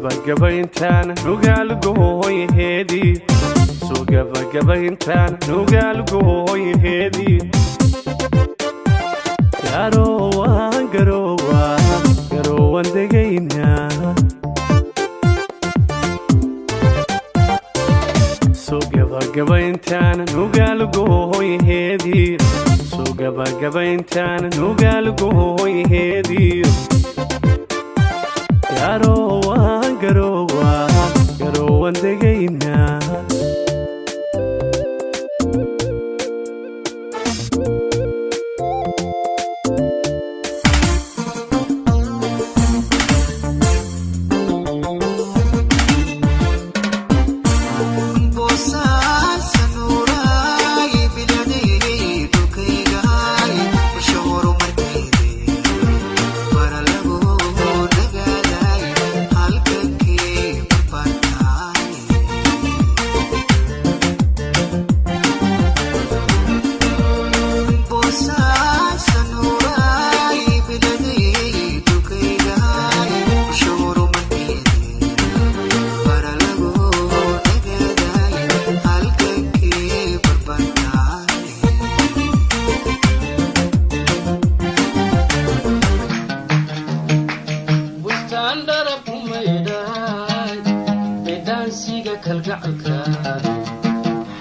gabagabayntan nugaal gooyheedii soo gabagabayntan nugaal gooyheedii garoowan degaynaa soo gabagabayntan nugaal gooyheedii soo gabagabayntan nugaal gooyheedii garoowan degaynaa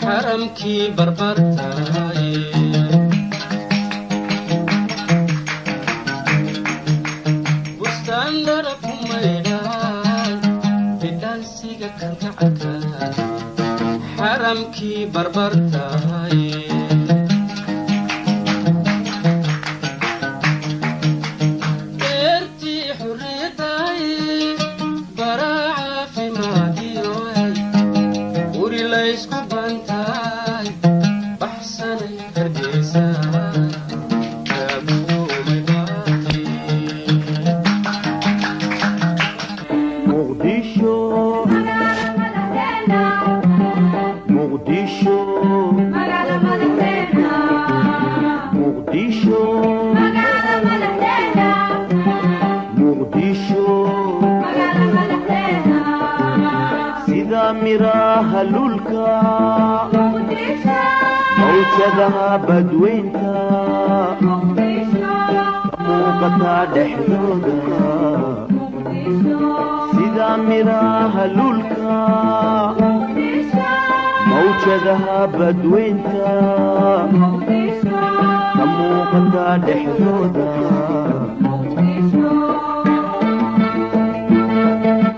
حرمكي بربرتاي بستان دربكم ميدان بدانسيغا كالكعكا حرمكي بربرتاي مراها لولكا موجدها بدوينتا موقتها دحلودا سيدا مراها لولكا موجدها بدوينتا موقتها دحلودا